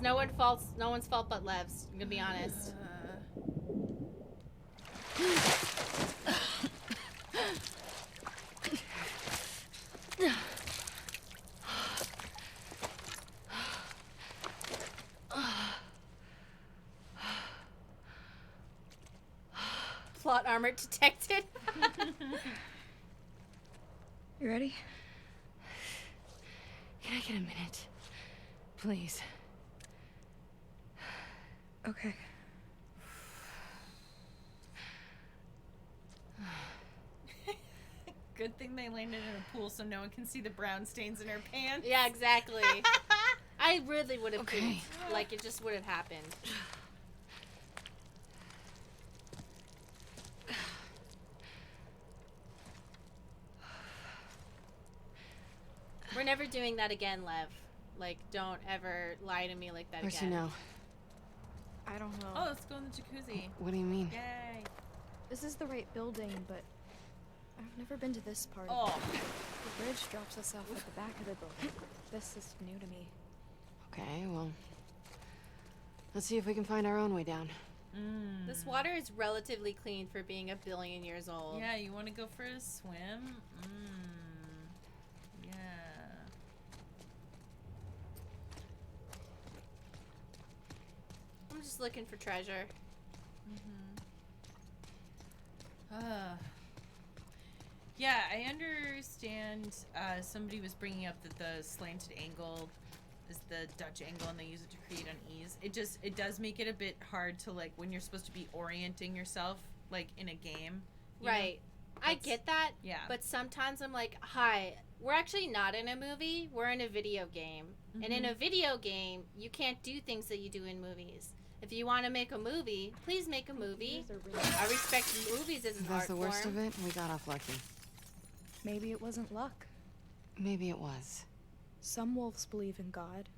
no one's fault but Lev's. I'm gonna be honest. Plot armor detected. You ready? Can I get a minute? Please. Okay. Good thing they landed in a pool so no one can see the brown stains in her pants. Yeah, exactly. I really would have pooped. Like, it just would have happened. We're never doing that again, Lev. Like, don't ever lie to me like that Where's again. you know? I don't know. Oh, let's go in the jacuzzi. What do you mean? Yay. This is the right building, but I've never been to this part. Oh. The bridge drops us off at the back of the building. This is new to me. Okay, well, let's see if we can find our own way down. This water is relatively clean for being 1 billion years old. Yeah, you want to go for a swim? Yeah. I'm just looking for treasure. Yeah, I understand somebody was bringing up that the slanted angle is the Dutch angle and they use it to create unease. It does make it a bit hard to, like, when you're supposed to be orienting yourself, like, in a game. Right. I get that. Yeah. But sometimes I'm like, hi, we're actually not in a movie. We're in a video game. And in a video game, you can't do things that you do in movies. If you want to make a movie, please make a movie. I respect movies as an If that's art the worst form. of it, we got off lucky. Maybe it wasn't luck. Maybe it was. Some wolves believe in God.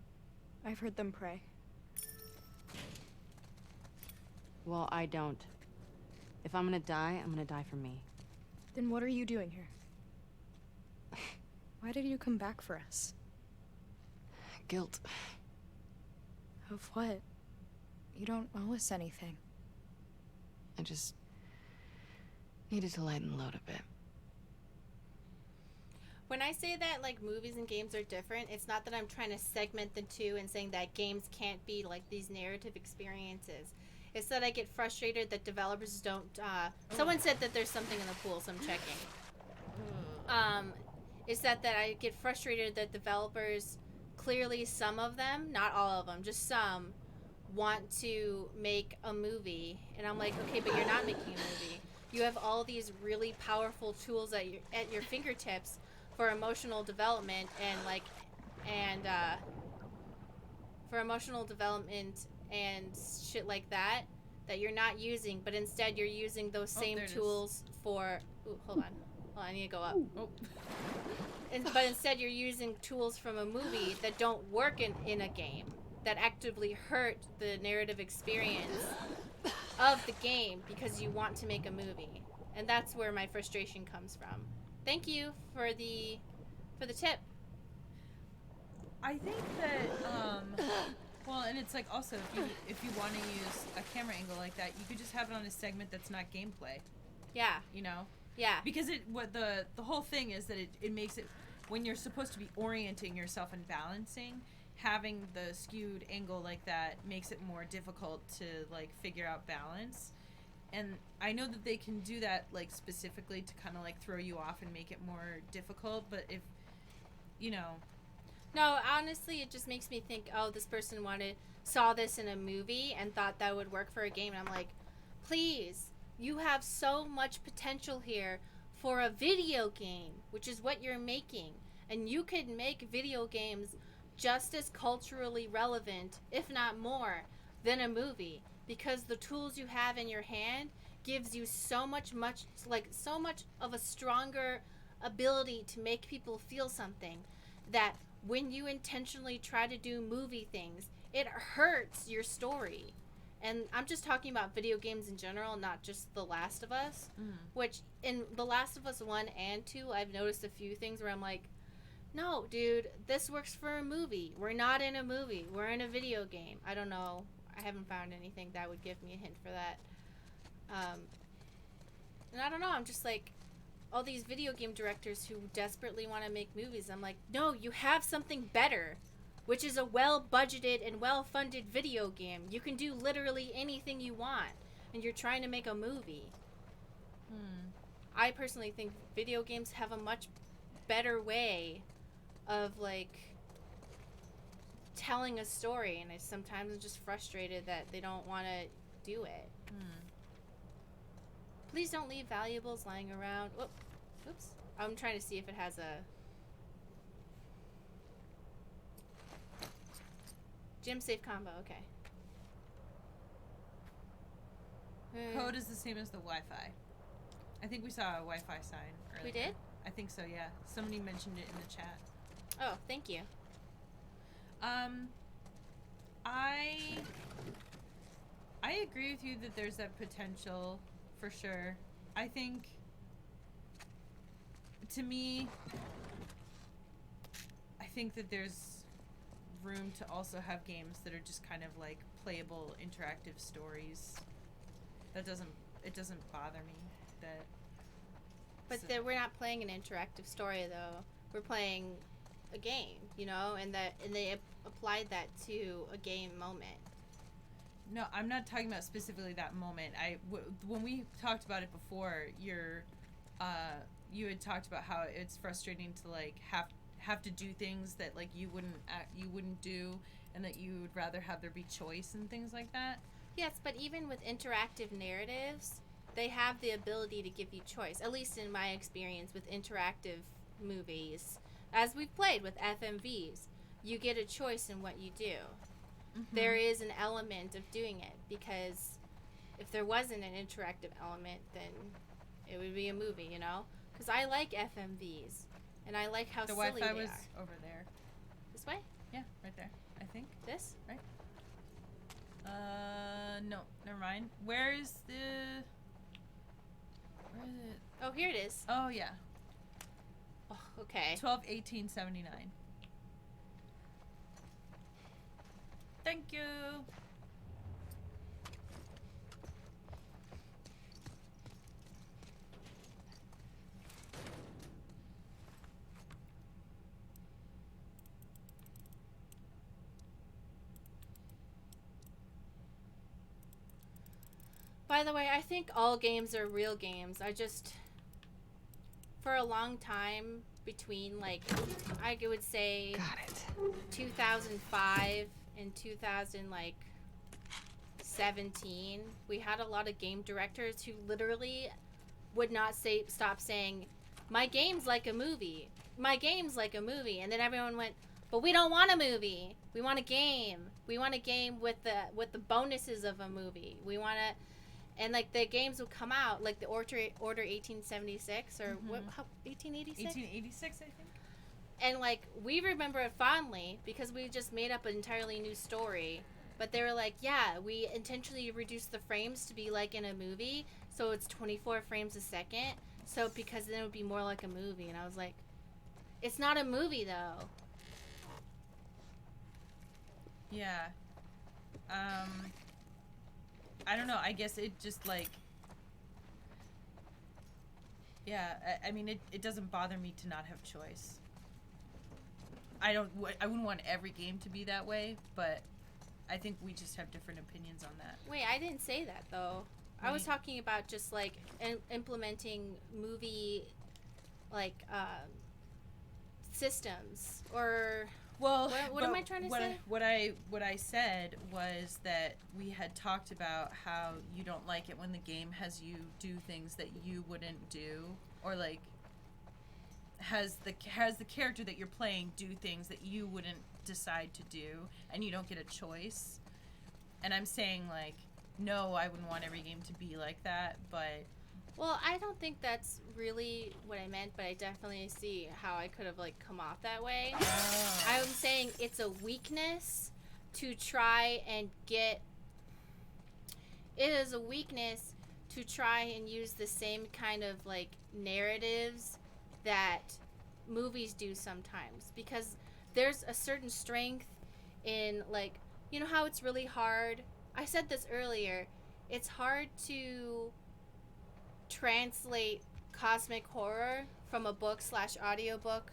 I've heard them pray. Well, I don't. If I'm gonna die, I'm gonna die for me. Then what are you doing here? Why did you come back for us? Guilt. Of what? You don't owe us anything. I just needed to lighten the load a bit. When I say that, like, movies and games are different, it's not that I'm trying to segment the two and saying that games can't be, like, these narrative experiences. It's that I get frustrated that developers don't, someone said that there's something in the pool, so I'm checking. It's that I get frustrated that developers, clearly some of them, not all of them, just some, want to make a movie. And I'm like, okay, but you're not making a movie. You have all these really powerful tools at your fingertips for emotional development and shit like that you're not using, but instead you're using those same tools for. Ooh, hold on, I need to go up. Oh. But instead you're using tools from a movie that don't work in a game, that actively hurt the narrative experience of the game because you want to make a movie, and that's where my frustration comes from. Thank you for the tip. I think that, well, and it's like also if you want to use a camera angle like that, you could just have it on a segment that's not gameplay. Yeah. You know? Yeah. Because the whole thing is that it makes it, when you're supposed to be orienting yourself and balancing, having the skewed angle like that makes it more difficult to, like, figure out balance. And I know that they can do that, like, specifically to kind of, like, throw you off and make it more difficult, but if, you know. No, honestly, it just makes me think, oh, this person saw this in a movie and thought that would work for a game. And I'm like, please, you have so much potential here for a video game, which is what you're making. And you could make video games just as culturally relevant, if not more, than a movie. Because the tools you have in your hand gives you so much of a stronger ability to make people feel something, that when you intentionally try to do movie things, it hurts your story. And I'm just talking about video games in general, not just The Last of Us, which in The Last of Us 1 and 2, I've noticed a few things where I'm like, No, dude, this works for a movie. We're not in a movie. We're in a video game. I don't know. I haven't found anything that would give me a hint for that. And I don't know. I'm just like, all these video game directors who desperately want to make movies. I'm like, no, you have something better, which is a well-budgeted and well-funded video game. You can do literally anything you want, and you're trying to make a movie. I personally think video games have a much better way of, like, telling a story, and sometimes I'm just frustrated that they don't want to do it. Please don't leave valuables lying around. Oops. I'm trying to see if it has a... Gym safe combo, okay. Code is the same as the Wi-Fi. I think we saw a Wi-Fi sign earlier. We did? I think so, yeah. Somebody mentioned it in the chat. Oh, thank you. I agree with you that there's that potential for sure. I think, to me, I think that there's room to also have games that are just kind of like playable interactive stories. It doesn't bother me that. But we're not playing an interactive story, though. We're playing a game, you know, and they applied that to a game moment. No, I'm not talking about specifically that moment. When we talked about it before, you had talked about how it's frustrating to like have to do things that like you wouldn't do, and that you would rather have there be choice and things like that. Yes, but even with interactive narratives, they have the ability to give you choice. At least in my experience with interactive movies, as we've played with FMVs, you get a choice in what you do. There is an element of doing it, because if there wasn't an interactive element, then it would be a movie, you know? Because I like FMVs, and I like how silly they are. The Wi-Fi was over there. This way? Yeah, right there, I think. This? Right. No, never mind. Where is it? Oh, here it is. Oh, yeah. Oh, okay. 12/18/79. Thank you. By the way, I think all games are real games. For a long time, between, like, I would say Got it. 2005 and 2017, we had a lot of game directors who literally would not stop saying, my game's like a movie. My game's like a movie. And then everyone went, but we don't want a movie. We want a game. We want a game with the bonuses of a movie. We want to... And, like, the games would come out, like the Order 1876, or what? 1886? 1886, I think. And, like, we remember it fondly because we just made up an entirely new story. But they were like, yeah, we intentionally reduced the frames to be like in a movie, so it's 24 frames a second. So because then it would be more like a movie. And I was like, it's not a movie, though. Yeah. I don't know. I guess it just like... Yeah, I mean, it doesn't bother me to not have choice. I wouldn't want every game to be that way, but I think we just have different opinions on that. Wait, I didn't say that, though. I was talking about just, like, implementing movie, like, systems, or... Well, what am I trying to say? What I said was that we had talked about how you don't like it when the game has you do things that you wouldn't do, or like has the character that you're playing do things that you wouldn't decide to do, and you don't get a choice. And I'm saying, like, no, I wouldn't want every game to be like that, but... Well, I don't think that's really what I meant, but I definitely see how I could have, like, come off that way. Oh. I'm saying it's a weakness to try and get... It is a weakness to try and use the same kind of, like, narratives that movies do sometimes, because there's a certain strength in, like, you know how it's really hard. I said this earlier. It's hard to translate cosmic horror from a book slash audiobook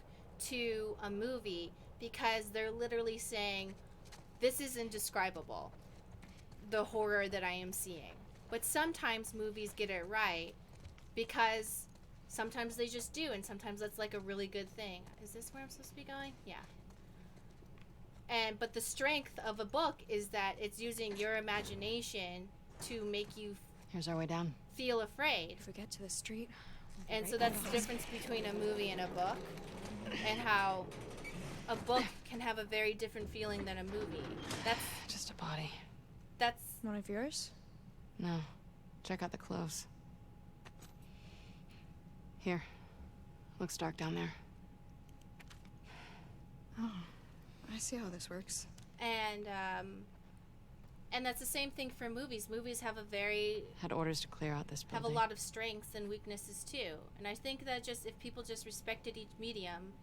to a movie, because they're literally saying, this is indescribable, the horror that I am seeing. But sometimes movies get it right, because sometimes they just do, and sometimes that's like a really good thing. Is this where I'm supposed to be going? Yeah. But the strength of a book is that it's using your imagination to make you Here's our way down. feel afraid. If we get to the street. we'll be And right so that's back. the difference between a movie and a book, and how a book can have a very different feeling than a movie. Just a body. That's One of yours? No. Check out the clothes. Here. Looks dark down there. Oh, I see how this works. and that's the same thing for movies. Movies have Had orders to clear out this building. have a lot of strengths and weaknesses too. And I think that just if people just respected each medium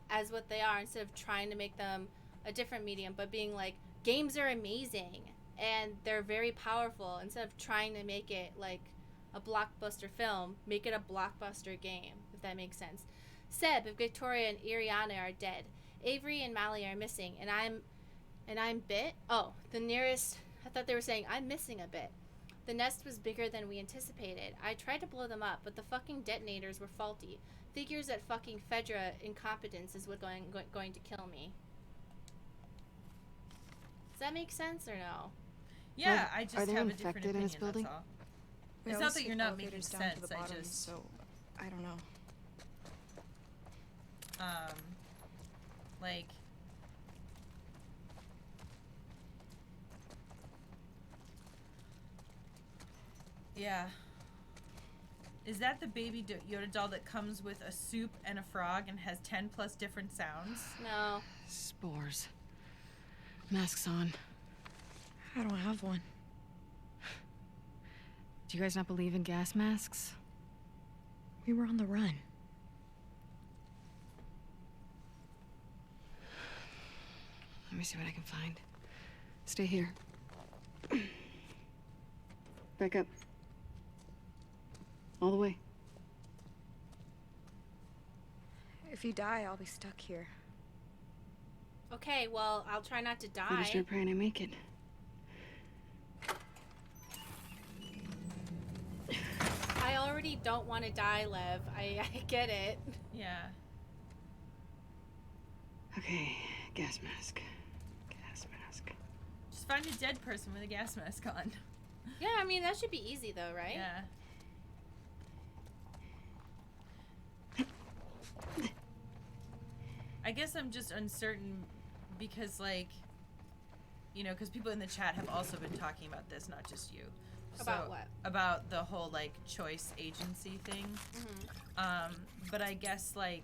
as what they are, instead of trying to make them a different medium, but being like, games are amazing and they're very powerful, instead of trying to make it like a blockbuster film, make it a blockbuster game, if that makes sense. Seb, Victoria, and Iriana are dead. Avery and Mally are missing, and I'm bit. Oh, the nearest. I thought they were saying I'm missing a bit. The nest was bigger than we anticipated. I tried to blow them up, but the fucking detonators were faulty. Figures that fucking Fedra incompetence is what going to kill me. Does that make sense or no? Yeah, Well, I just are they have a different infected in opinion. this building? That's all. We It's always not that take you're not making elevators down sense. to the I bottom, just so I don't know. like. Yeah. Is that the baby Yoda doll that comes with a soup and a frog and has 10 plus different sounds? No. Spores. Masks on. I don't have one. Do you guys not believe in gas masks? We were on the run. Let me see what I can find. Stay here. Back up. All the way. If you die, I'll be stuck here. Okay, well, I'll try not to Better die. start praying I make it. I already don't want to die, Lev. I get it. Yeah. Okay, gas mask. Gas mask. Just find a dead person with a gas mask on. Yeah, I mean, that should be easy though, right? Yeah. I guess I'm just uncertain because, like, you know, because people in the chat have also been talking about this, not just you. About what? About the whole, like, choice agency thing. Mm-hmm. But I guess, like,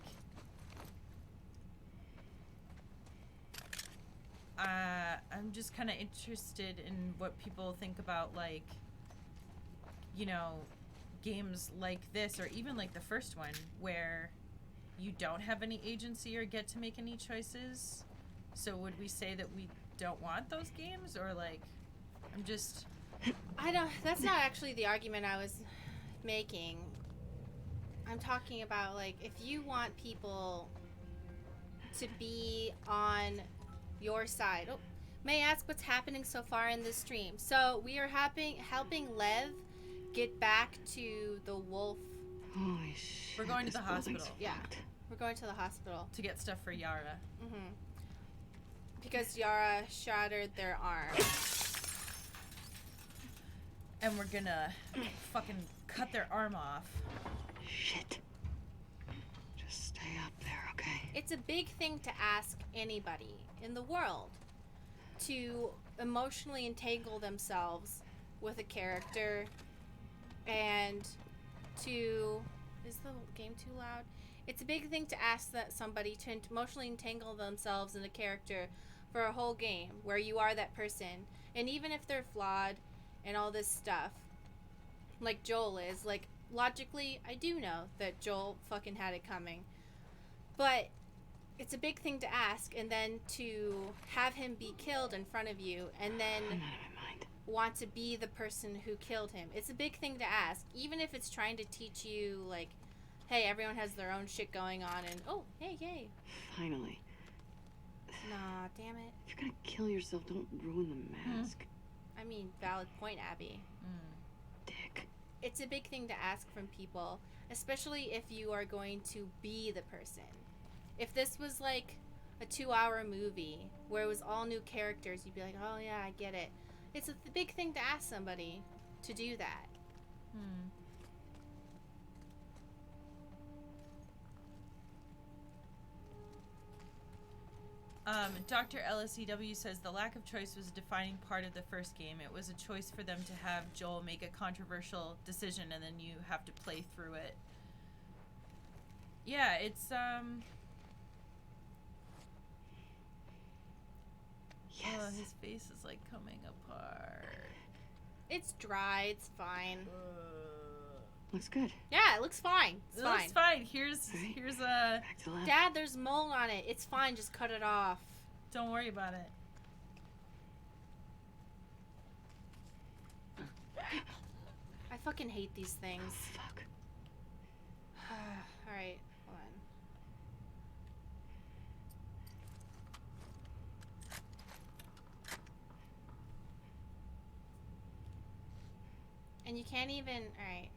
I'm just kind of interested in what people think about, like, you know, games like this, or even like the first one, where you don't have any agency or get to make any choices. So would we say that we don't want those games, or like, I'm just... That's not actually the argument I was making. I'm talking about, like, if you want people to be on your side. Oh, may I ask what's happening so far in this stream? So we are helping Lev get back to the wolf. Holy shit. We're going to this the building's hospital. Yeah. fucked. We're going to the hospital. to get stuff for Yara. Mm-hmm. Because Yara shattered their arm. And we're gonna fucking cut their arm off. Shit. Just stay up there, okay? It's a big thing to ask anybody in the world to emotionally entangle themselves with a character and to... Is the game too loud? It's a big thing to ask that somebody to emotionally entangle themselves in a character for a whole game where you are that person. And even if they're flawed and all this stuff, like Joel is, like, logically, I do know that Joel fucking had it coming. But it's a big thing to ask, and then to have him be killed in front of you, and then I'm out of my mind. want to be the person who killed him. It's a big thing to ask, even if it's trying to teach you, like, hey, everyone has their own shit going on, and oh, hey, yay. Finally. Nah, damn it. If you're gonna kill yourself, don't ruin the mask. I mean, valid point, Abby. Dick. It's a big thing to ask from people, especially if you are going to be the person. If this was like a 2-hour movie where it was all new characters, you'd be like, oh yeah, I get it. It's a big thing to ask somebody to do that. Dr. LSEW says the lack of choice was a defining part of the first game. It was a choice for them to have Joel make a controversial decision and then you have to play through it. Yeah, it's Yes. oh, his face is like coming apart. It's dry, it's fine. Looks good. Yeah, it looks fine. It's It fine. looks fine. Here's a Back to the lab. Dad, there's mold on it. It's fine, just cut it off. don't worry about it. I fucking hate these things. Fuck. Alright, hold on. And you can't even. Alright.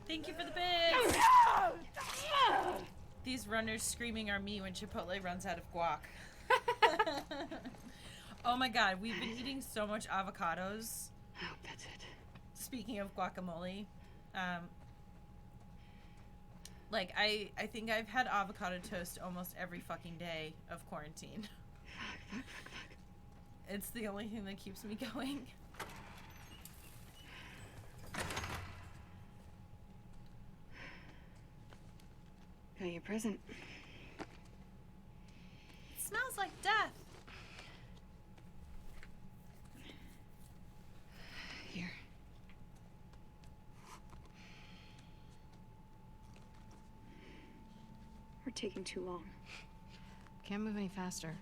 Thank you for the bits. These runners screaming are me when Chipotle runs out of guac. Oh my god, we've been eating so much avocados. I hope that's it. Speaking of guacamole, like I think I've had avocado toast almost every fucking day of quarantine. Fuck. It's the only thing that keeps me going. Got your present. It smells like death. Here. We're taking too long. Can't move any faster.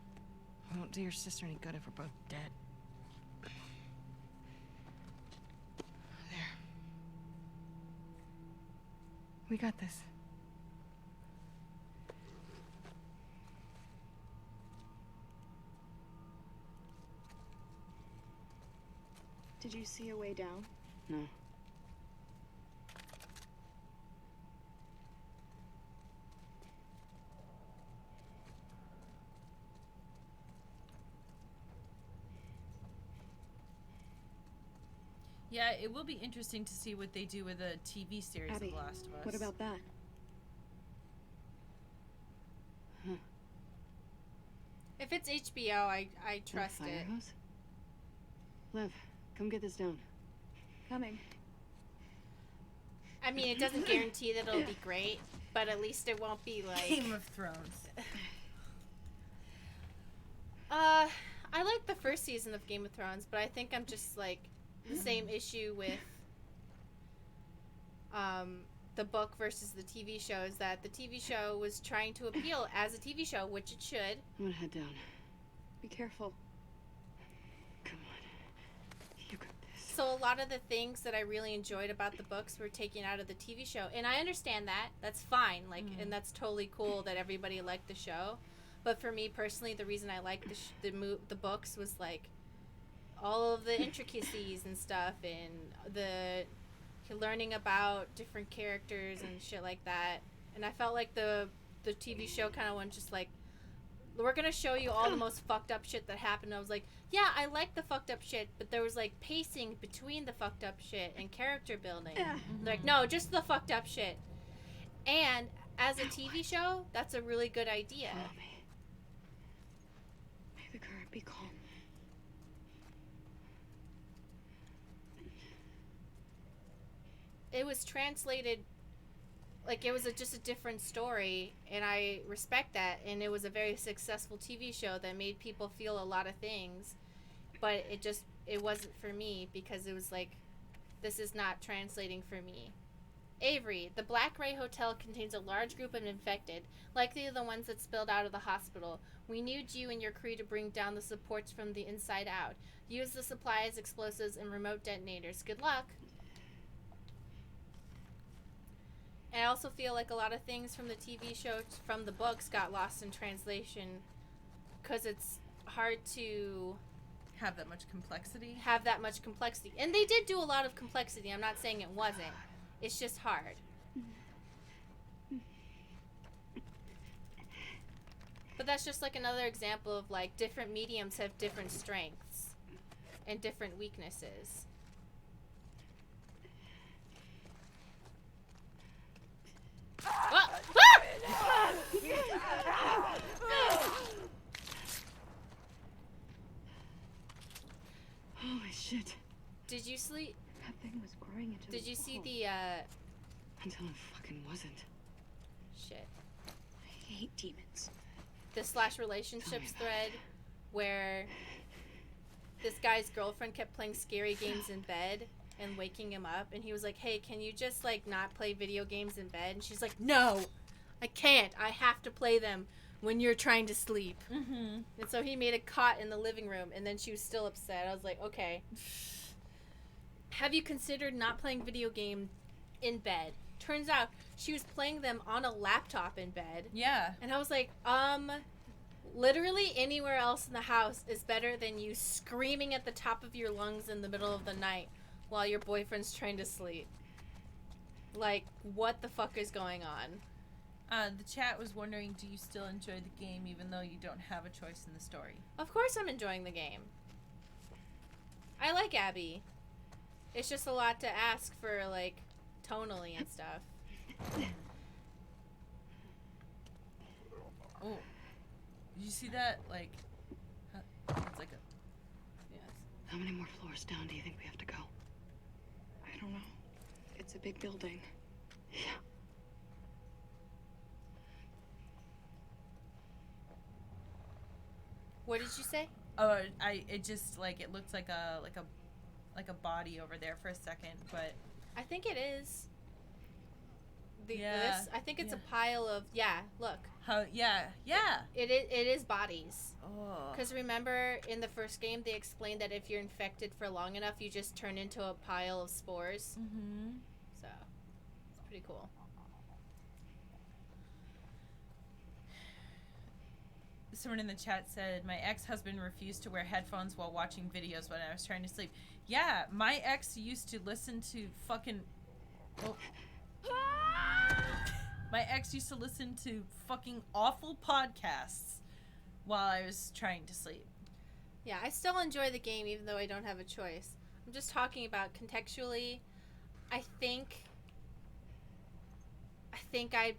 Won't do your sister any good if we're both dead. There. We got this. Did you see a way down? No. Yeah, it will be interesting to see what they do with a TV series Abby, of The Last of Us. what about that? If it's HBO, I trust Fire it. hose? Lev, come get this down. Coming. I mean, it doesn't guarantee that it'll be great, but at least it won't be like. Game of Thrones. I like the first season of Game of Thrones, but I think I'm just like the same issue with the book versus the TV show is that the TV show was trying to appeal as a TV show, which it should. I'm gonna head down. Be careful. Come on. You got this. So a lot of the things that I really enjoyed about the books were taken out of the TV show, and I understand that. That's fine, like, and that's totally cool that everybody liked the show. But for me personally, the reason I liked the books was like all of the intricacies and stuff, and the learning about different characters and shit like that. And I felt like the TV show kind of went just like, we're gonna show you all the most fucked up shit that happened. I was like, yeah, I like the fucked up shit, but there was like pacing between the fucked up shit and character building. Like, no, just the fucked up shit. And as a TV show, that's a really good idea. Follow me. Baby girl, be calm. It was translated like it was just a different story, and I respect that, and it was a very successful TV show that made people feel a lot of things, but it wasn't for me, because it was like, this is not translating for me. Avery, the Black Ray Hotel contains a large group of infected, likely the ones that spilled out of the hospital. We need you and your crew to bring down the supports from the inside out. Use the supplies, explosives, and remote detonators. Good luck. And I also feel like a lot of things from the TV show, from the books, got lost in translation, because it's hard to Have that much complexity. have that much complexity. And they did do a lot of complexity. I'm not saying it wasn't. It's just hard. But that's just like another example of like different mediums have different strengths and different weaknesses. Ah! Ah! Holy shit. Did you sleep? That thing was growing into Did the you see wall. the Until it fucking wasn't. shit? I hate demons. The slash relationships thread where this guy's girlfriend kept playing scary games in bed and waking him up, and he was like, hey, can you just like not play video games in bed? And she's like, no, I can't, I have to play them when you're trying to sleep. Mm-hmm. And so he made a cot in the living room, and then she was still upset. I was like, okay, have you considered not playing video game in bed? Turns out she was playing them on a laptop in bed. Yeah. And I was like, literally anywhere else in the house is better than you screaming at the top of your lungs in the middle of the night while your boyfriend's trying to sleep. Like, what the fuck is going on? The chat was wondering, do you still enjoy the game even though you don't have a choice in the story? Of course I'm enjoying the game. I like Abby. It's just a lot to ask for, like, tonally and stuff. Oh. Did you see that? Like, it's like a... Yes. How many more floors down do you think we have to go? I don't know. It's a big building. Yeah. What did you say? Oh, it just, like, it looked like a body over there for a second, but... I think it is. Yeah, I think it's yeah. a pile of, yeah, look. How, yeah. It is bodies. Oh. Because remember, in the first game, they explained that if you're infected for long enough, you just turn into a pile of spores. Mm-hmm. So, it's pretty cool. Someone in the chat said, my ex-husband refused to wear headphones while watching videos when I was trying to sleep. Yeah, my ex used to listen to fucking... Oh. My ex used to listen to fucking awful podcasts while I was trying to sleep. Yeah, I still enjoy the game even though I don't have a choice. I'm just talking about contextually. I think I'd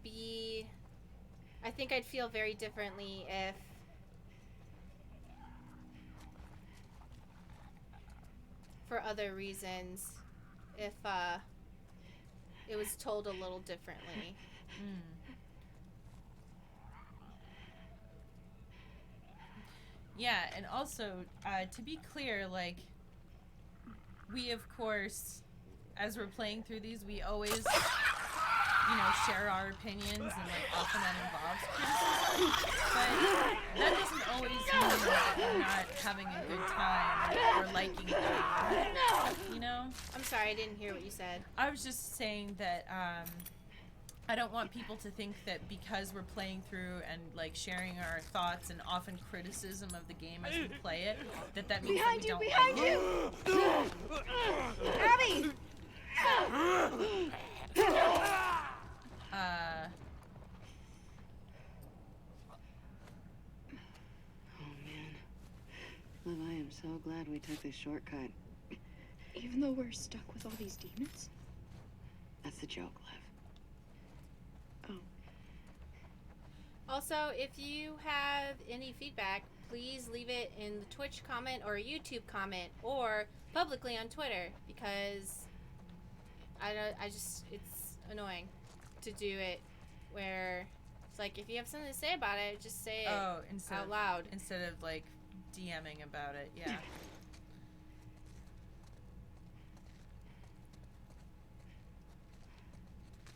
feel very differently if for other reasons if it was told a little differently. Yeah, and also, to be clear, like, we, of course, as we're playing through these, we always, you know, share our opinions, and, like, often that involves criticism. But that doesn't always mean that we're not having a good time or liking things, you know? I'm sorry, I didn't hear what you said. I was just saying that, I don't want people to think that because we're playing through and like sharing our thoughts and often criticism of the game as we play it, that means that we don't like it. Abby! Oh man. Liv, I am so glad we took this shortcut. Even though we're stuck with all these demons? That's the joke, Liv. Oh. Also, if you have any feedback, please leave it in the Twitch comment or a YouTube comment or publicly on Twitter, because it's annoying to do it where it's like, if you have something to say about it, just say it out loud. Instead of like DMing about it, yeah.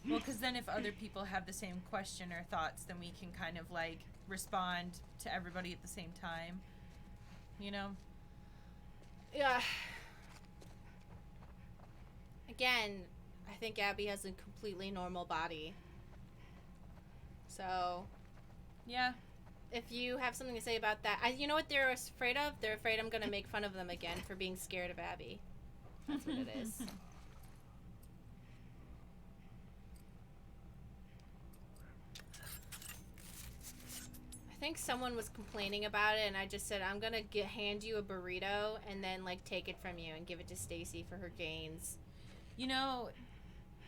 Well, because then if other people have the same question or thoughts, then we can kind of like respond to everybody at the same time, you know? Yeah. Again, I think Abby has a completely normal body. So, Yeah. if you have something to say about that, you know what they're afraid of? They're afraid I'm going to make fun of them again for being scared of Abby. That's what it is. I think someone was complaining about it, and I just said, I'm going to hand you a burrito and then, like, take it from you and give it to Stacy for her gains. You know,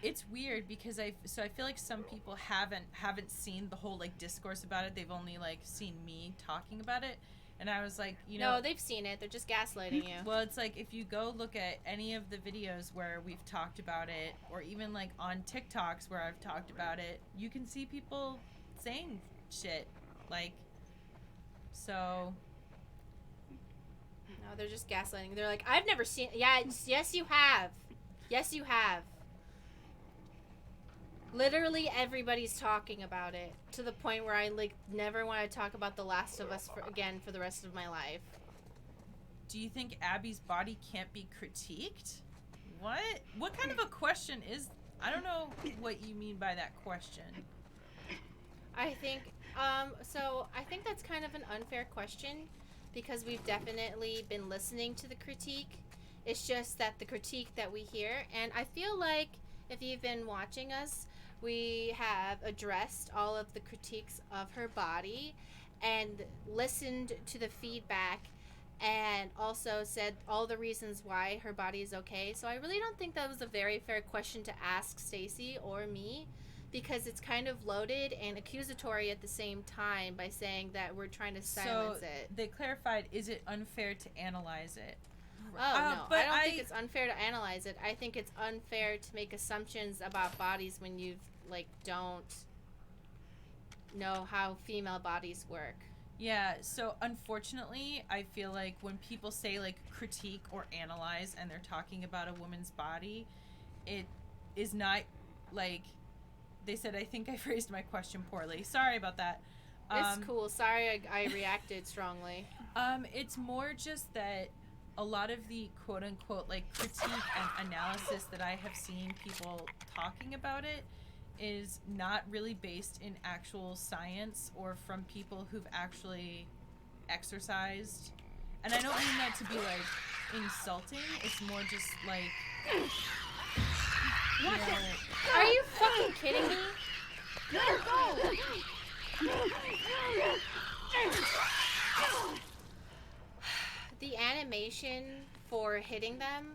it's weird because I feel like some people haven't seen the whole like discourse about it. They've only like seen me talking about it, and I was like, you know, No, they've seen it. They're just gaslighting you. well, it's like if you go look at any of the videos where we've talked about it, or even like on TikToks where I've talked about it, you can see people saying shit like, so. No, they're just gaslighting. They're like, I've never seen. Yeah, yes, you have. Yes, you have. Literally everybody's talking about it to the point where I like never want to talk about The Last of Us again for the rest of my life. Do you think Abby's body can't be critiqued? What? What kind of a question is? I don't know what you mean by that question. I think, so I think that's kind of an unfair question because we've definitely been listening to the critique. It's just that the critique that we hear, and I feel like if you've been watching us, we have addressed all of the critiques of her body and listened to the feedback and also said all the reasons why her body is okay. So I really don't think that was a very fair question to ask Stacy or me, because it's kind of loaded and accusatory at the same time by saying that we're trying to silence it. They clarified, is it unfair to analyze it? Oh, no. But I don't think it's unfair to analyze it. I think it's unfair to make assumptions about bodies when you, like, don't know how female bodies work. Yeah, so unfortunately, I feel like when people say, like, critique or analyze and they're talking about a woman's body, it is not, like, they said, I think I phrased my question poorly. Sorry about that. It's cool. Sorry I reacted strongly. It's more just that a lot of the quote-unquote like critique and analysis that I have seen people talking about it is not really based in actual science or from people who've actually exercised. And I don't mean that to be like insulting. It's more just like, you know, Are you fucking kidding me? The animation for hitting them,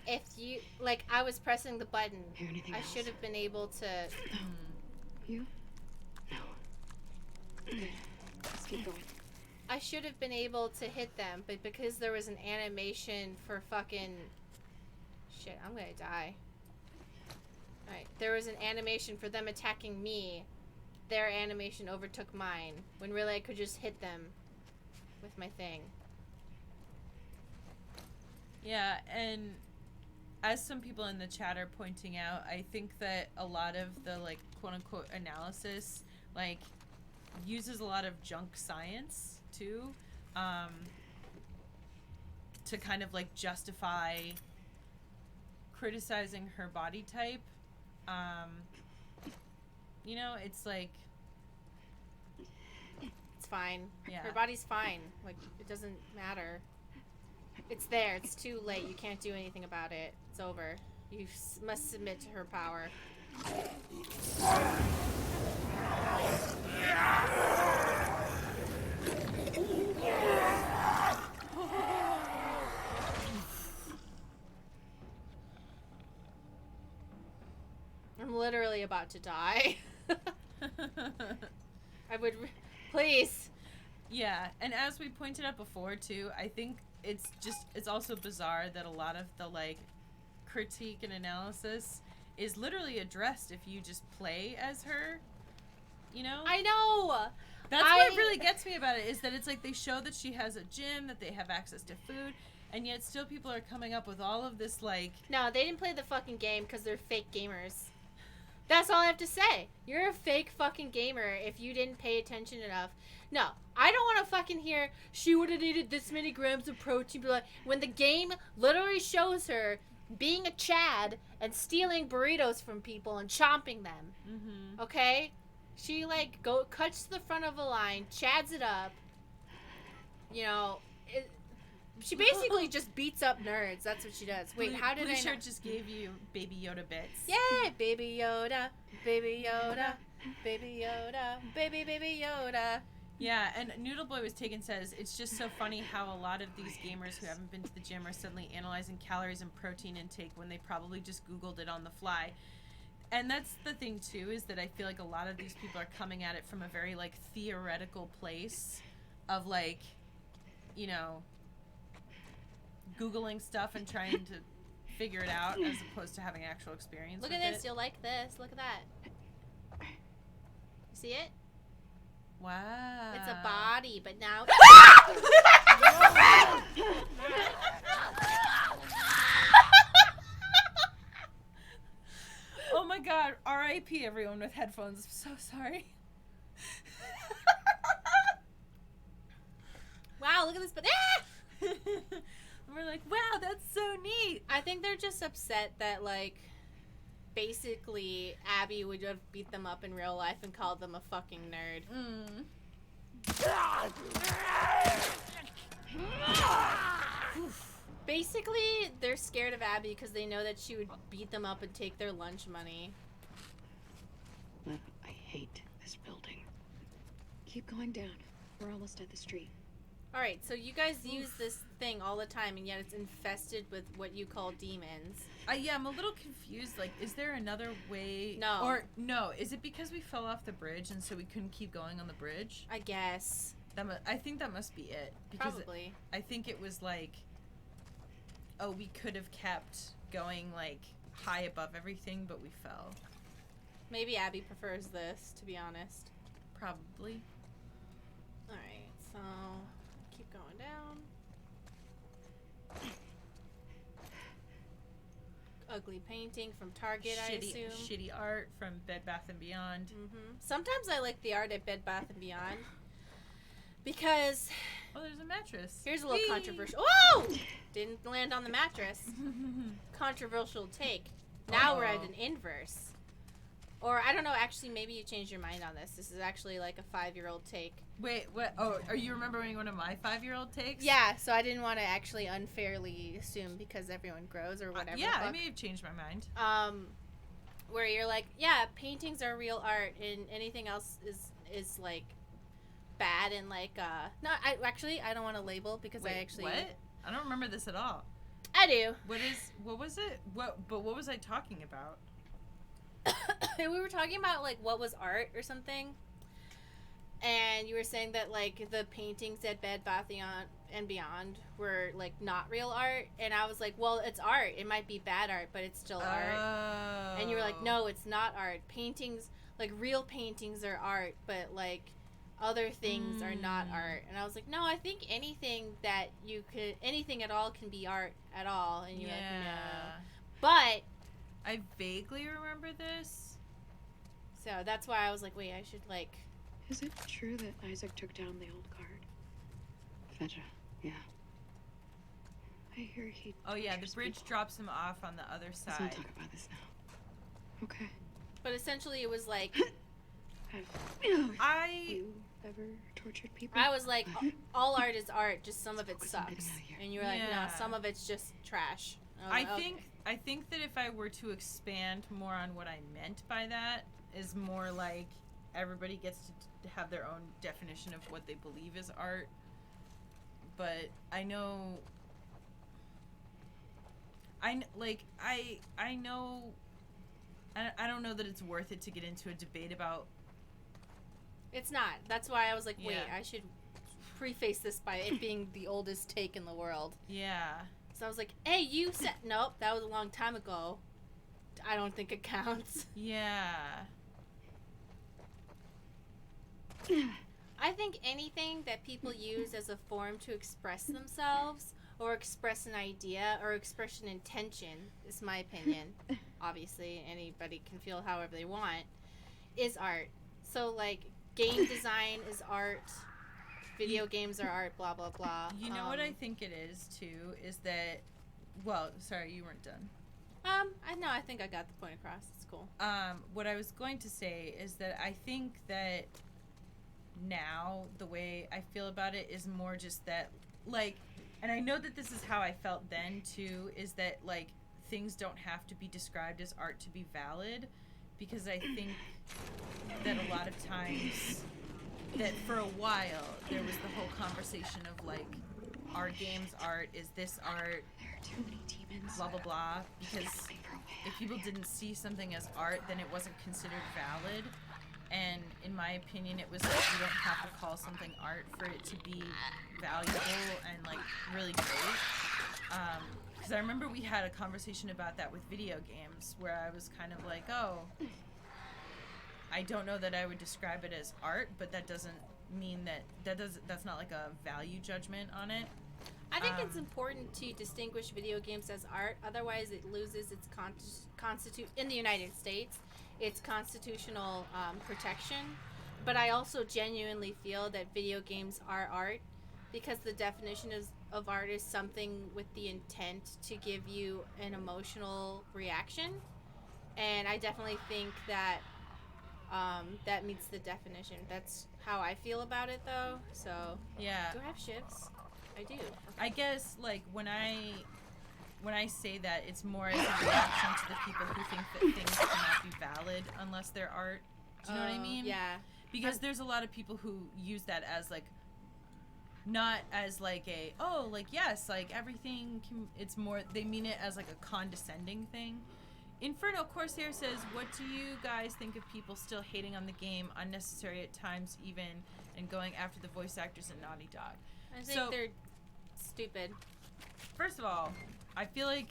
if you, like, I was pressing the button. Hear anything I else? should have been able to. You? No. Let's keep going. I should have been able to hit them, but because there was an animation for fucking. Shit, I'm gonna die. Alright, there was an animation for them attacking me. Their animation overtook mine, when really I could just hit them with my thing. yeah, and as some people in the chat are pointing out, I think that a lot of the like quote unquote analysis like uses a lot of junk science too, to kind of like justify criticizing her body type. You know, it's like, It's fine. Yeah. Her body's fine. Like, it doesn't matter. It's there. It's too late. You can't do anything about it. It's over. You must submit to her power. I'm literally about to die. I would... Please. yeah, and as we pointed out before too, I think it's also bizarre that a lot of the like critique and analysis is literally addressed if you just play as her, you know? I know! That's what really gets me about it, is that it's like they show that she has a gym, that they have access to food, and yet still people are coming up with all of this like... No, they didn't play the fucking game because they're fake gamers. That's all I have to say. You're a fake fucking gamer if you didn't pay attention enough. No, I don't want to fucking hear she would have needed this many grams of protein. When the game literally shows her being a Chad and stealing burritos from people and chomping them. Mm-hmm. Okay? She like cuts to the front of a line, chads it up. You know, she basically just beats up nerds. That's what she does. Wait, how did Blue I Shirt know? just gave you Baby Yoda bits. Yay, Baby Yoda, Baby Yoda, Baby Yoda, Baby Yoda. Yeah, and Noodle Boy was taken says, it's just so funny how a lot of these gamers who haven't been to the gym are suddenly analyzing calories and protein intake when they probably just Googled it on the fly. And that's the thing too, is that I feel like a lot of these people are coming at it from a very like theoretical place of like, you know, Googling stuff and trying to figure it out as opposed to having actual experience. Look with at this. it. You'll like this. Look at that. You see it? Wow. It's a body, but now. Oh my god, R.I.P. everyone with headphones. I'm so sorry. Wow, look at this. But We're like, wow, that's so neat. I think they're just upset that, like, basically Abby would have beat them up in real life and called them a fucking nerd. Mm. Basically, they're scared of Abby because they know that she would beat them up and take their lunch money. Liv, I hate this building. Keep going down. We're almost at the street. Alright, so you guys use this thing all the time, and yet it's infested with what you call demons. Yeah, I'm a little confused. Like, is there another way? No. Or, no, is it because we fell off the bridge and so we couldn't keep going on the bridge? I guess. I think that must be it. Because Probably. I think it was like, oh, we could have kept going, like, high above everything, but we fell. Maybe Abby prefers this, to be honest. Probably. Alright, so keep going down. Ugly painting from Target, I assume. Shitty art from Bed Bath & Beyond. Mm-hmm. Sometimes I like the art at Bed Bath & Beyond because Oh, there's a mattress. here's a little Whee! controversial. Whoa! Didn't land on the mattress. Controversial take. Now we're at Uh-oh. an inverse. Or, I don't know, actually, maybe you changed your mind on this. This is actually like a 5-year-old take. Wait, what? Oh, are you remembering one of my 5-year-old takes? Yeah, so I didn't want to actually unfairly assume because everyone grows or whatever. Yeah, the I fuck. may have changed my mind. Where you're like, yeah, paintings are real art and anything else is like bad and like no, I don't want to label because Wait, I actually what? I don't remember this at all. I do. What was it? What was I talking about? We were talking about like what was art or something. And you were saying that like the paintings at Bed Bath and Beyond were like not real art, and I was like, well, it's art. It might be bad art, but it's still art. And you were like, no, it's not art. Paintings, like real paintings are art, but like other things are not art. And I was like, no, I think anything at all can be art at all. And you're like, no. But I vaguely remember this. so that's why I was like, wait, I should like. Is it true that Isaac took down the old guard? Fedra, yeah. I hear he. Oh yeah, the tortures bridge people. drops him off on the other Let's not side. talk about this now. Okay. But essentially, it was like I You ever tortured people? I was like, all art is art, just some of it Focus on sucks. getting out of here. And you were like, no, Yeah. some of it's just trash. And I was like, think okay. I think that if I were to expand more on what I meant by that is more like everybody gets to have their own definition of what they believe is art. But I know I know I don't know that it's worth it to get into a debate about. It's not. That's why I was like, wait, Yeah. I should preface this by it being the oldest take in the world. Yeah. So I was like, hey, you said, nope, that was a long time ago. I don't think it counts. Yeah. I think anything that people use as a form to express themselves or express an idea or express an intention, is my opinion. Obviously, anybody can feel however they want, is art. So, like, game design is art, video games are art, blah, blah, blah. You know what I think it is too is that well, sorry, you weren't done. I know, I think I got the point across. It's cool. What I was going to say is that I think that now the way I feel about it is more just that, like, and I know that this is how I felt then too, is that, like, things don't have to be described as art to be valid, because I think that a lot of times that for a while there was the whole conversation of, like, are games art, is this art, There are too many demons. blah blah blah, because Looking for a way if people didn't see something as art, then it wasn't considered valid. And in my opinion, it was like you don't have to call something art for it to be valuable and, like, really great. Because I remember we had a conversation about that with video games, where I was kind of like, oh, I don't know that I would describe it as art, but that doesn't mean that's not like a value judgment on it. I think it's important to distinguish video games as art. Otherwise, it loses its in the United States, its constitutional protection. But I also genuinely feel that video games are art, because the definition of art is something with the intent to give you an emotional reaction. And I definitely think that that meets the definition. That's how I feel about it, though. So, Yeah. do I have shifts? I do. I guess, like, when I say that, it's more as a reaction to the people who think that things cannot be valid unless they're art. Do you know what I mean? Yeah. Because there's a lot of people who use that as, like, not as, like, a, oh, like, yes, like, everything can, it's more, they mean it as, like, a condescending thing. Inferno Corsair says, what do you guys think of people still hating on the game, unnecessary at times even, and going after the voice actors at Naughty Dog? I think So- they're stupid. First of all, I feel like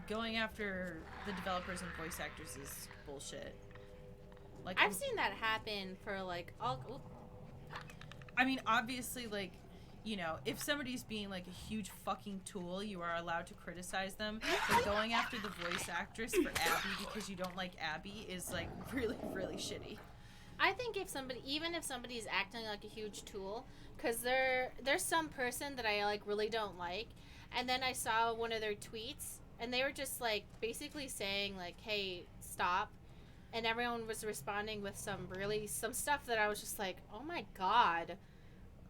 going after the developers and voice actors is bullshit. Like, I've seen that happen for, like, all. I mean, obviously, like, you know, if somebody's being, like, a huge fucking tool, you are allowed to criticize them. But going after the voice actress for Abby because you don't like Abby is, like, really, really shitty. I think even if somebody's acting like a huge tool, because there's some person that I, like, really don't like, and then I saw one of their tweets, and they were just, like, basically saying, like, hey, stop, and everyone was responding with some stuff that I was just like, oh my god,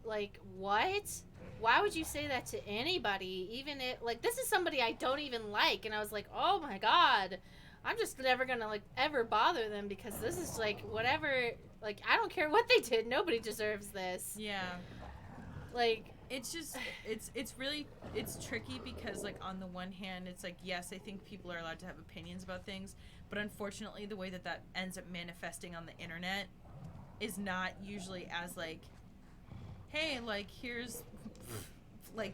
like, what? Why would you say that to anybody? Even if, like, this is somebody I don't even like, and I was like, oh my god, I'm just never gonna, like, ever bother them, because this is, like, whatever, like, I don't care what they did, nobody deserves this. Yeah. Like, It's just, it's really, it's tricky because, like, on the one hand, it's like, yes, I think people are allowed to have opinions about things, but unfortunately the way that ends up manifesting on the internet is not usually as, like, hey, like, here's, like,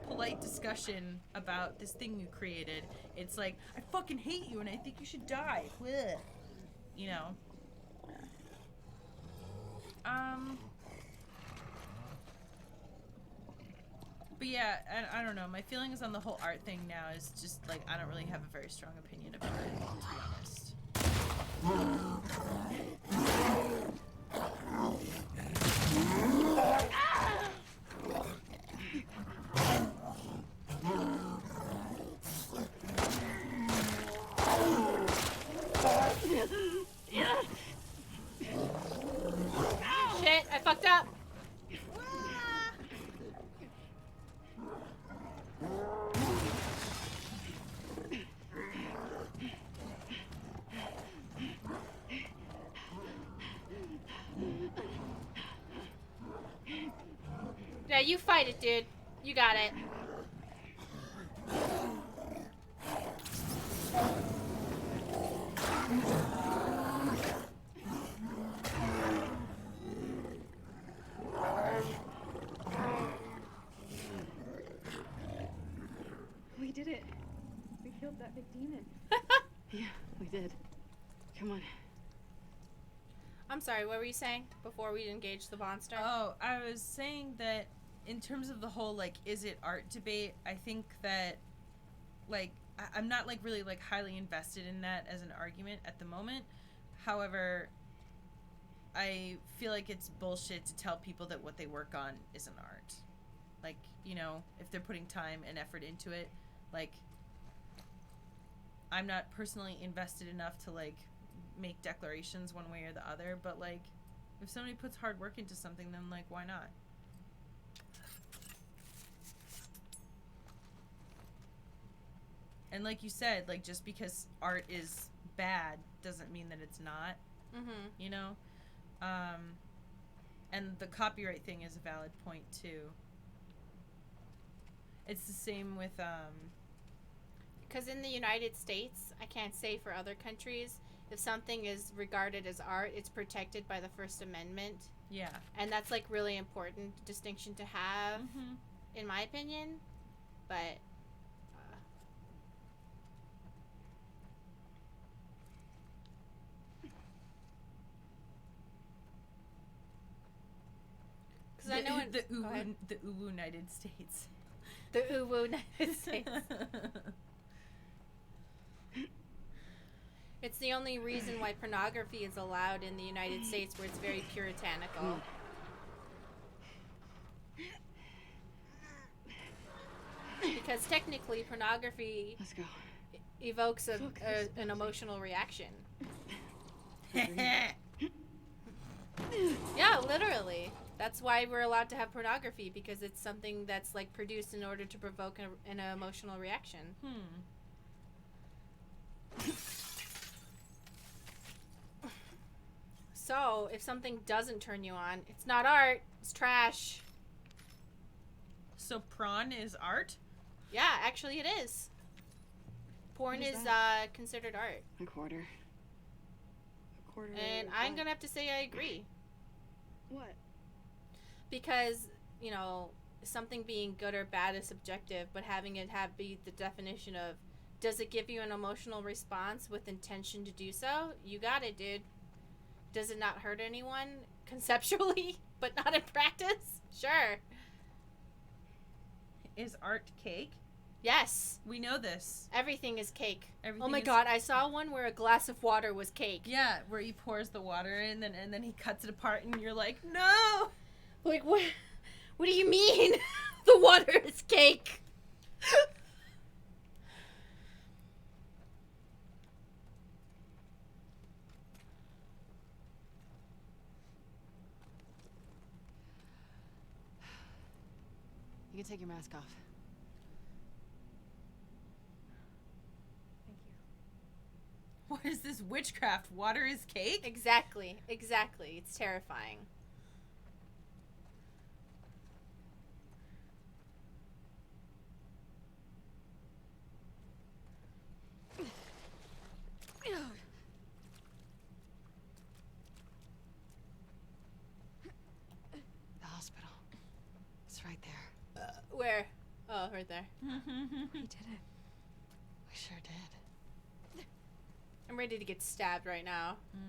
polite discussion about this thing you created. It's like, I fucking hate you and I think you should die. Blech. You know? But yeah, I don't know. My feelings on the whole art thing now is just, like, I don't really have a very strong opinion about it, to be honest. you fight it, dude. You got it. We did it. We killed that big demon. Yeah, we did. Come on. I'm sorry, what were you saying before we engaged the monster? Oh, I was saying that in terms of the whole, like, is it art debate, I think that, like, I'm not, like, really, like, highly invested in that as an argument at the moment. However, I feel like it's bullshit to tell people that what they work on isn't art. Like, you know, if they're putting time and effort into it, like, I'm not personally invested enough to, like, make declarations one way or the other, but, like, if somebody puts hard work into something, then, like, why not? And like you said, like, just because art is bad doesn't mean that it's not, Mm-hmm. you know? And the copyright thing is a valid point, too. It's the same with, Because in the United States, I can't say for other countries, if something is regarded as art, it's protected by the First Amendment. yeah. And that's, like, really important distinction to have, Mm-hmm. in my opinion. But, because I know in the go ahead. United States. The Uwu United States. It's the only reason why pornography is allowed in the United States, where it's very puritanical. Because technically, pornography Let's go. evokes Focus. an emotional reaction. Yeah, literally. That's why we're allowed to have pornography, because it's something that's, like, produced in order to provoke an emotional reaction. So, if something doesn't turn you on, it's not art, it's trash. So prawn is art? Yeah, actually it is. Porn What is is considered art. A quarter. A quarter. And of I'm what? gonna have to say I agree. What? Because, you know, something being good or bad is subjective, but having it be the definition of, does it give you an emotional response with intention to do so? You got it, dude. Does it not hurt anyone conceptually, but not in practice? Sure. Is art cake? Yes. We know this. Everything is cake. Everything Oh my is- god, I saw one where a glass of water was cake. Yeah, where he pours the water in and then he cuts it apart and you're like, no! Like, what? What do you mean? The water is cake. You can take your mask off. Thank you. What is this witchcraft? Water is cake? Exactly. Exactly. It's terrifying. The hospital. It's right there. Where? Oh, right there. We did it. We sure did. I'm ready to get stabbed right now. Mm.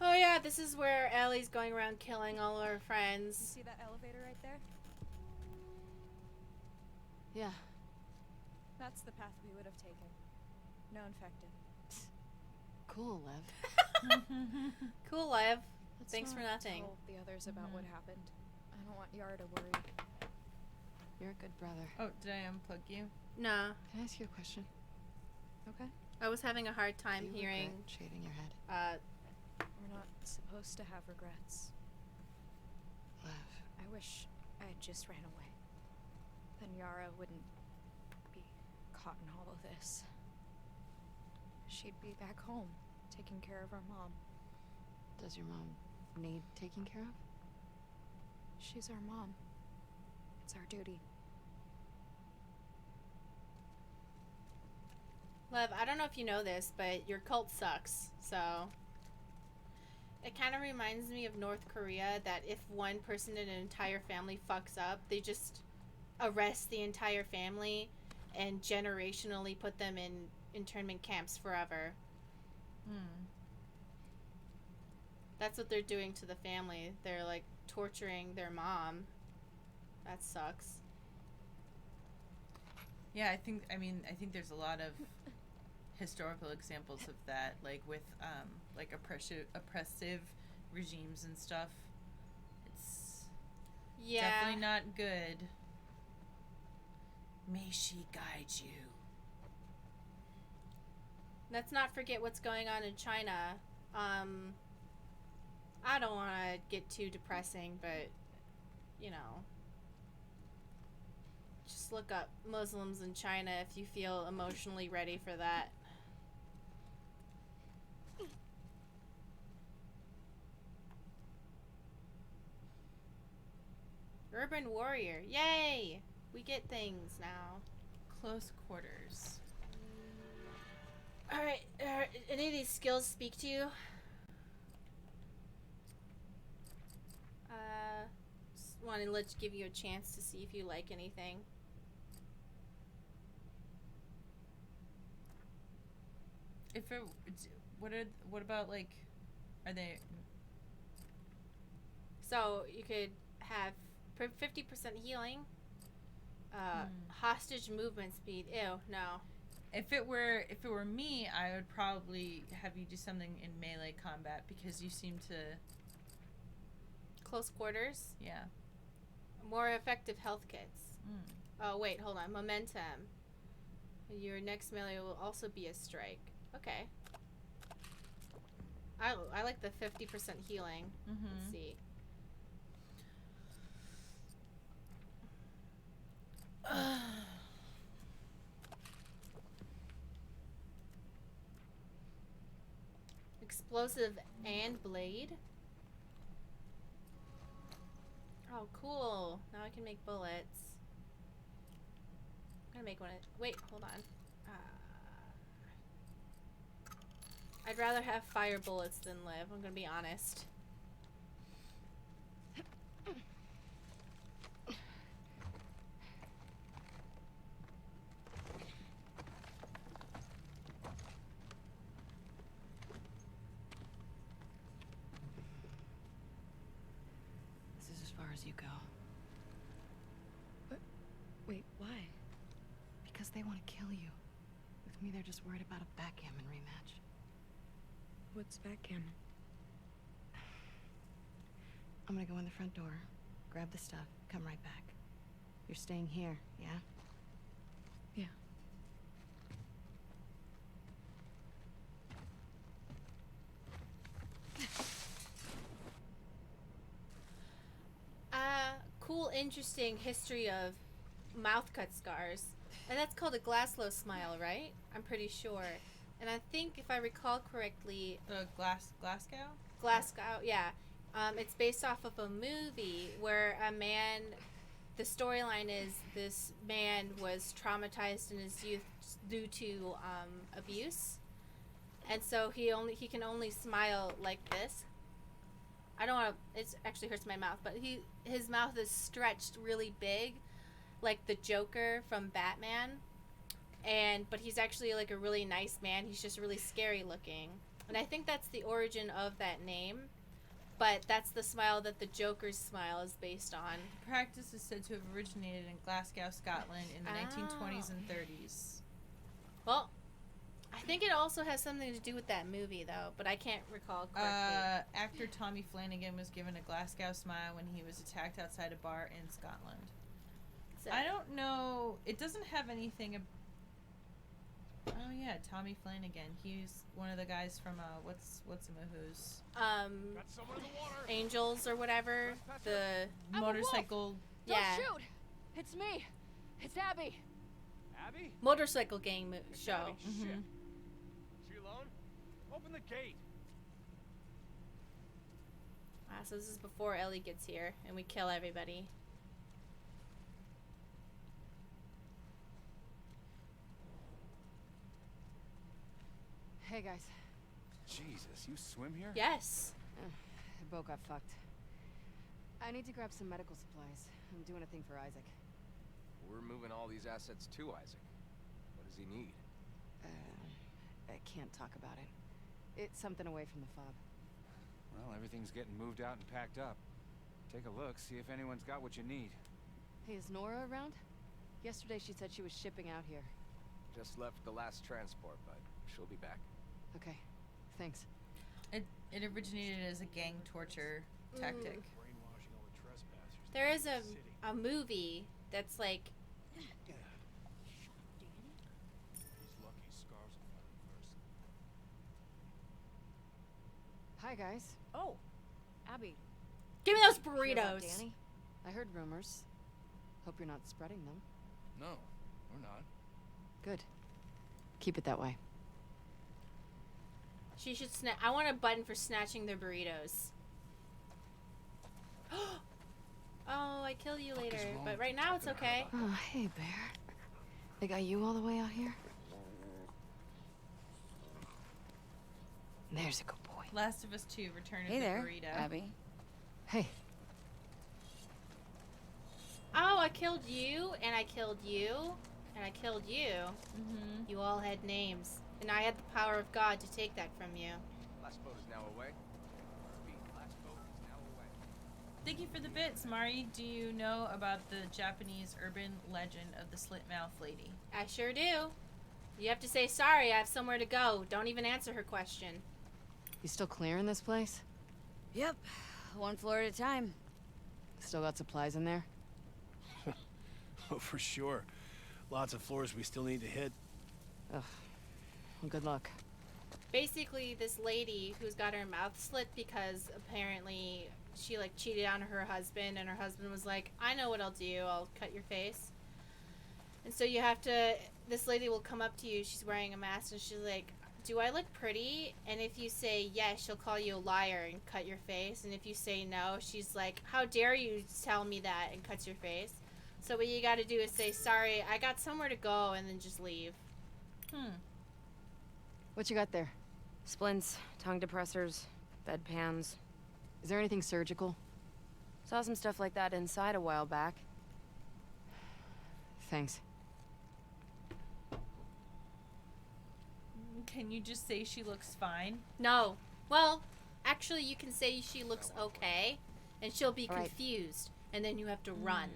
Oh yeah, this is where Ellie's going around killing all her friends. See that elevator right there? Yeah. That's the path we would have taken. No infected. Cool, Lev. Cool, Lev. Let's Thanks for not nothing. Tell the others about what happened. I don't want Yara to worry. You're a good brother. Oh, did I unplug you? No, Can I ask you a question? Okay? I was having a hard time Do you hearing. regret shaving your head? We're not supposed to have regrets. Lev. I wish I had just ran away. Then Yara wouldn't be caught in all of this. She'd be back home, taking care of our mom. Does your mom need taking care of? She's our mom. It's our duty. Lev, I don't know if you know this, but your cult sucks, so... It kind of reminds me of North Korea, that if one person in an entire family fucks up, they just arrest the entire family and generationally put them in internment camps forever. That's what they're doing to the family. They're, like, torturing their mom. That sucks. Yeah, I think there's a lot of historical examples of that, like with like oppressive regimes and stuff. It's definitely not good. May she guide you. Let's not forget what's going on in China. I don't want to get too depressing, but, you know, just look up Muslims in China if you feel emotionally ready for that. Urban Warrior. Yay! We get things now. Close quarters. Alright, any of these skills speak to you? Just want to give you a chance to see if you like anything. What about, like, are they... So, you could have 50% healing, hostage movement speed. Ew, no. If it were me, I would probably have you do something in melee combat because you seem to... Close quarters. Yeah. More effective health kits. Oh, wait, hold on. Momentum. Your next melee will also be a strike. Okay. I like the 50% healing. Let's see. Explosive and blade. Oh, cool. Now I can make bullets. I'm gonna make one. Wait, hold on. I'd rather have fire bullets than live, I'm gonna be honest. This is as far as you go. Wait, why? Because they want to kill you. With me, they're just worried about a backgammon rematch. What's backgammon? I'm gonna go in the front door, grab the stuff, come right back. You're staying here, yeah? Yeah. Cool, interesting history of mouth cut scars. And that's called a Glasgow smile, right? I'm pretty sure. And I think, if I recall correctly... The Glasgow? Glasgow, yeah. It's based off of a movie where a man... The storyline is this man was traumatized in his youth due to abuse. And so he can only smile like this. I don't want to... It actually hurts my mouth, but his mouth is stretched really big, like the Joker from Batman. But he's actually like a really nice man. He's just really scary looking. And I think that's the origin of that name. But that's the smile that the Joker's smile is based on. The practice is said to have originated in Glasgow, Scotland in the 1920s and 30s. Well, I think it also has something to do with that movie, though, but I can't recall correctly. Actor Tommy Flanagan was given a Glasgow smile when he was attacked outside a bar in Scotland. So, I don't know. It doesn't have anything. Oh yeah, Tommy Flanagan. He's one of the guys from what's the who's Angels or whatever. The motorcycle. yeah. Don't shoot! It's me! It's Abby! Abby? Motorcycle gang show. Abby, shit. She alone? Open the gate. So this is before Ellie gets here, and we kill everybody. Hey, guys. Jesus, you swim here? Yes. The boat got fucked. I need to grab some medical supplies. I'm doing a thing for Isaac. We're moving all these assets to Isaac. What does he need? I can't talk about it. It's something away from the fob. Well, everything's getting moved out and packed up. Take a look, see if anyone's got what you need. Hey, is Nora around? Yesterday she said she was shipping out here. Just left the last transport, but she'll be back. Okay, thanks. It originated as a gang torture tactic. Brainwashing all the trespassers. There is a movie that's like, He's lucky Scarves will find him first. Hi, guys. Oh, Abby. give me those Hear about burritos. Danny? I heard rumors. Hope you're not spreading them. No, we're not. Good. Keep it that way. She should I want a button for snatching their burritos. Oh, I kill you later. is wrong But with right now it's talking okay. Oh, hey, Bear. They got you all the way out here? There's a good boy. Last of Us 2, Return of Hey the there, Burrito. Abby. Hey, Oh, I killed you, and I killed you, and I killed you. Mm-hmm. You all had names, and I had the power of God to take that from you. Last boat is now away. Repeat, last boat is now away. Thank you for the bits, Mari. Do you know about the Japanese urban legend of the slit mouth lady? I sure do. You have to say sorry. I have somewhere to go. Don't even answer her question. you still clearing this place? Yep, one floor at a time. Still got supplies in there? Oh, for sure. Lots of floors we still need to hit. Ugh. Well, good luck. Basically, this lady who's got her mouth slit because apparently she like cheated on her husband, and her husband was like, "I know what I'll do. I'll cut your face." And so you have to. This lady will come up to you. She's wearing a mask, and she's like, "Do I look pretty?" And if you say yes, she'll call you a liar and cut your face. And if you say no, she's like, "How dare you tell me that?" and cuts your face. So what you got to do is say, "Sorry, I got somewhere to go," and then just leave. What you got there? Splints, tongue depressors, bedpans. Is there anything surgical? Saw some stuff like that inside a while back. Thanks. Can you just say she looks fine? No. Well, actually, you can say she looks okay, and she'll be All right. confused, and then you have to run.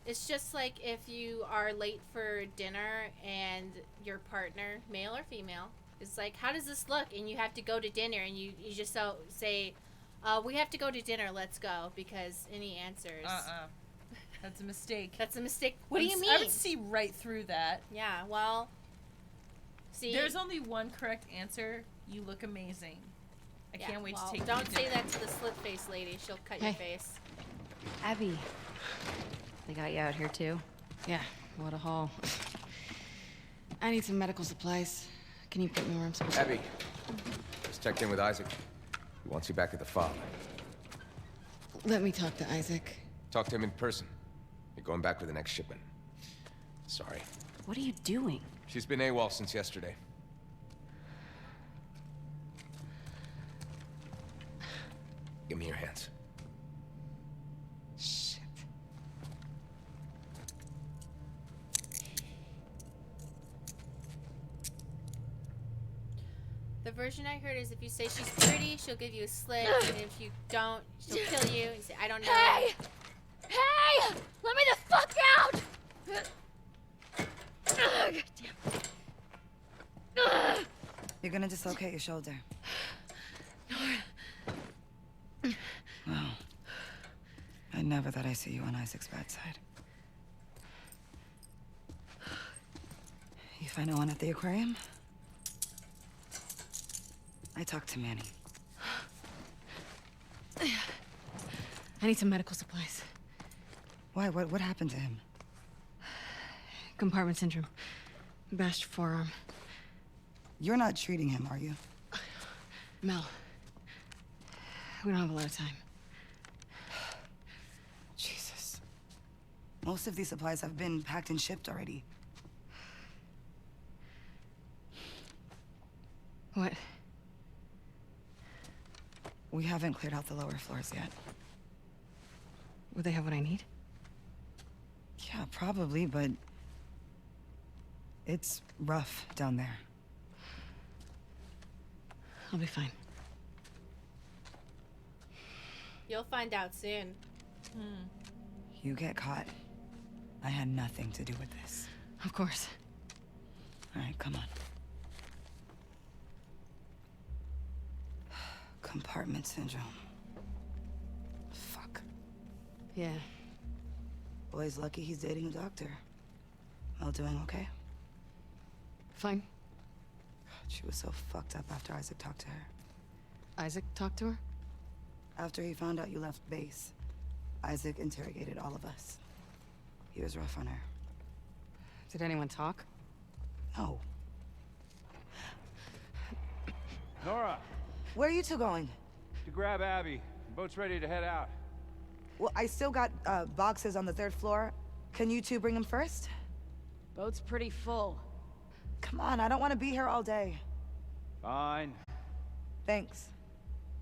It's just like if you are late for dinner and your partner, male or female, is like, "How does this look?" And you have to go to dinner, and you just say, "We have to go to dinner, let's go," because any answers. That's a mistake. That's a mistake. What do you mean? I would see right through that. Yeah, well, see. There's only one correct answer. You look amazing. I yeah, can't wait well, to take you Don't to say dinner. that to the slit face lady. She'll cut your Hey. face. Abby. They got you out here too? Yeah, what a haul. I need some medical supplies. Can you put me where I'm supposed to? Abby, just checked in with Isaac. He wants you back at the fob. Let me talk to Isaac. Talk to him in person. You're going back with the next shipment. Sorry. What are you doing? She's been AWOL since yesterday. Give me your hands. Shit. The version I heard is if you say she's pretty, she'll give you a slit, and if you don't, she'll kill you. You say, "I don't know." Hey! Hey! Let me the fuck out! God damn. You're gonna dislocate your shoulder. Well, I never thought I'd see you on Isaac's bad side. You find no one at the aquarium? I talked to Manny. I need some medical supplies. Why? What happened to him? Compartment syndrome. Bashed forearm. You're not treating him, are you? Mel. We don't have a lot of time. Jesus. Most of these supplies have been packed and shipped already. What? We haven't cleared out the lower floors yet. Would they have what I need? Yeah, probably, but it's rough down there. I'll be fine. You'll find out soon. You get caught. I had nothing to do with this. Of course. All right, come on. Compartment syndrome. Fuck. Yeah. Boy's lucky he's dating a doctor. Mel doing okay? Fine. She was so fucked up after Isaac talked to her. Isaac talked to her? After he found out you left base, Isaac interrogated all of us. He was rough on her. Did anyone talk? No. Nora, Where are you two going? to grab Abby. The boat's ready to head out. Well, I still got boxes on the 3rd floor. Can you two bring them first? Boat's pretty full. Come on, I don't want to be here all day. Fine. Thanks.